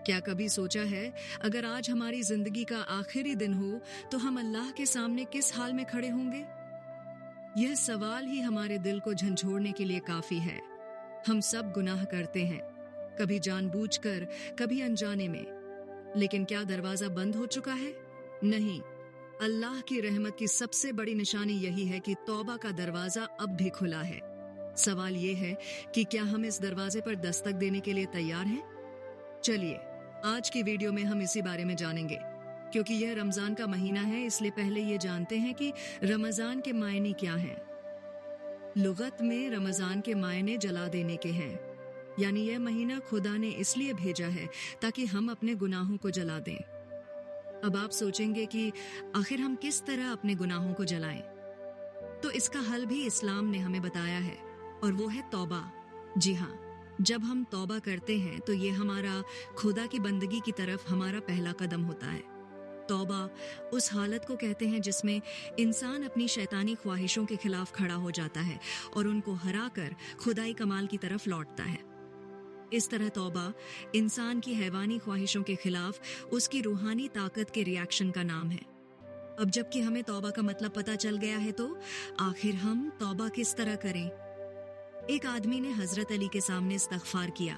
کیا کبھی سوچا ہے اگر آج ہماری زندگی کا آخری دن ہو تو ہم اللہ کے سامنے کس حال میں کھڑے ہوں گے؟ یہ سوال ہی ہمارے دل کو جھنجھوڑنے کے لیے کافی ہے۔ ہم سب گناہ کرتے ہیں، کبھی جان بوجھ کر، کبھی انجانے میں، لیکن کیا دروازہ بند ہو چکا ہے؟ نہیں، اللہ کی رحمت کی سب سے بڑی نشانی یہی ہے کہ توبہ کا دروازہ اب بھی کھلا ہے۔ سوال یہ ہے کہ کیا ہم اس دروازے پر دستک دینے کے لیے تیار ہیں؟ چلیے آج کی ویڈیو میں ہم اسی بارے میں جانیں گے۔ کیونکہ یہ رمضان کا مہینہ ہے، اس لیے پہلے یہ جانتے ہیں کہ رمضان کے معنی کیا ہیں۔ لغت میں رمضان کے معنی جلا دینے کے ہیں، یعنی یہ مہینہ خدا نے اس لیے بھیجا ہے تاکہ ہم اپنے گناہوں کو جلا دیں۔ اب آپ سوچیں گے کہ آخر ہم کس طرح اپنے گناہوں کو جلائیں؟ تو اس کا حل بھی اسلام نے ہمیں بتایا ہے، اور وہ ہے توبہ۔ جی ہاں، جب ہم توبہ کرتے ہیں تو یہ ہمارا خدا کی بندگی کی طرف ہمارا پہلا قدم ہوتا ہے۔ توبہ اس حالت کو کہتے ہیں جس میں انسان اپنی شیطانی خواہشوں کے خلاف کھڑا ہو جاتا ہے اور ان کو ہرا کر خدائی کمال کی طرف لوٹتا ہے۔ اس طرح توبہ انسان کی حیوانی خواہشوں کے خلاف اس کی روحانی طاقت کے ریاکشن کا نام ہے۔ اب جب کہ ہمیں توبہ کا مطلب پتہ چل گیا ہے تو آخر ہم توبہ کس طرح کریں؟ ایک آدمی نے حضرت علی کے سامنے استغفار کیا۔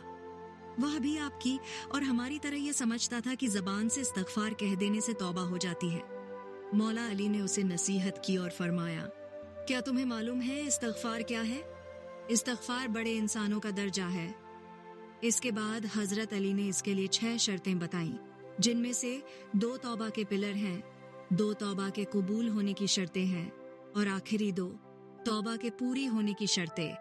وہ بھی آپ کی اور ہماری طرح یہ سمجھتا تھا کہ زبان سے استغفار کہہ دینے سے توبہ ہو جاتی ہے۔ مولا علی نے اسے نصیحت کی اور فرمایا، کیا تمہیں معلوم ہے استغفار کیا ہے؟ استغفار بڑے انسانوں کا درجہ ہے۔ اس کے بعد حضرت علی نے اس کے لیے 6 شرطیں بتائیں، جن میں سے 2 توبہ کے پلر ہیں، 2 توبہ کے قبول ہونے کی شرطیں ہیں، اور آخری 2 توبہ کے پوری ہونے کی شرطیں۔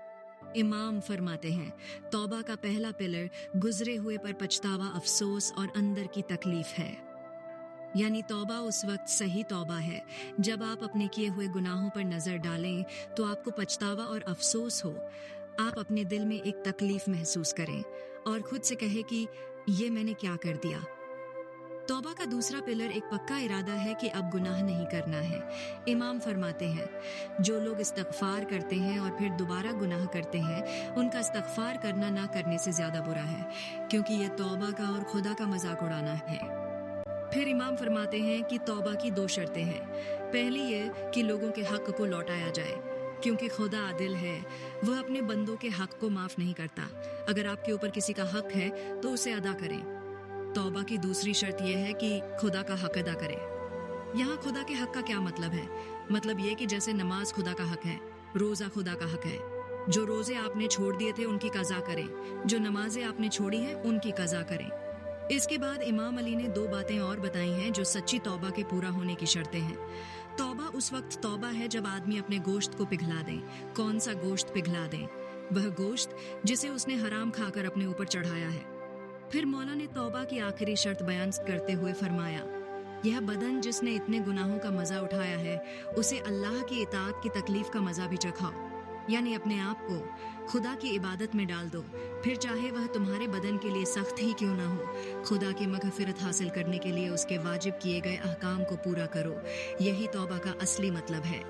امام فرماتے ہیں، توبہ کا پہلا پلر گزرے ہوئے پر پچھتاوا، افسوس اور اندر کی تکلیف ہے۔ یعنی توبہ اس وقت صحیح توبہ ہے جب آپ اپنے کیے ہوئے گناہوں پر نظر ڈالیں تو آپ کو پچھتاوا اور افسوس ہو، آپ اپنے دل میں ایک تکلیف محسوس کریں اور خود سے کہیں کہ یہ میں نے کیا کر دیا۔ توبہ کا دوسرا پلر ایک پکا ارادہ ہے کہ اب گناہ نہیں کرنا ہے۔ امام فرماتے ہیں، جو لوگ استغفار کرتے ہیں اور پھر دوبارہ گناہ کرتے ہیں، ان کا استغفار کرنا نہ کرنے سے زیادہ برا ہے، کیونکہ یہ توبہ کا اور خدا کا مذاق اڑانا ہے۔ پھر امام فرماتے ہیں کہ توبہ کی 2 شرطیں ہیں۔ پہلی یہ کہ لوگوں کے حق کو لوٹایا جائے، کیونکہ خدا عادل ہے، وہ اپنے بندوں کے حق کو معاف نہیں کرتا۔ اگر آپ کے اوپر کسی کا حق ہے تو اسے ادا کریں۔ توبہ کی دوسری شرط یہ ہے کہ خدا کا حق ادا کریں۔ یہاں خدا کے حق کا کیا مطلب ہے؟ مطلب یہ کہ جیسے نماز خدا کا حق ہے، روزہ خدا کا حق ہے۔ جو روزے آپ نے چھوڑ دیے تھے ان کی قضا کریں، جو نمازیں آپ نے چھوڑی ہیں ان کی قضا کریں۔ اس کے بعد امام علی نے 2 باتیں اور بتائی ہیں جو سچی توبہ کے پورا ہونے کی شرطیں ہیں۔ توبہ اس وقت توبہ ہے جب آدمی اپنے گوشت کو پگھلا دیں۔ کون سا گوشت پگھلا دیں؟ وہ گوشت جسے اس نے حرام کھا کر اپنے اوپر چڑھایا ہے۔ پھر مولا نے توبہ کی آخری شرط بیان کرتے ہوئے فرمایا، یہ بدن جس نے اتنے گناہوں کا مزہ اٹھایا ہے، اسے اللہ کی اطاعت کی تکلیف کا مزہ بھی چکھاؤ، یعنی اپنے آپ کو خدا کی عبادت میں ڈال دو، پھر چاہے وہ تمہارے بدن کے لیے سخت ہی کیوں نہ ہو۔ خدا کی مغفرت حاصل کرنے کے لیے اس کے واجب کیے گئے احکام کو پورا کرو، یہی توبہ کا اصلی مطلب ہے۔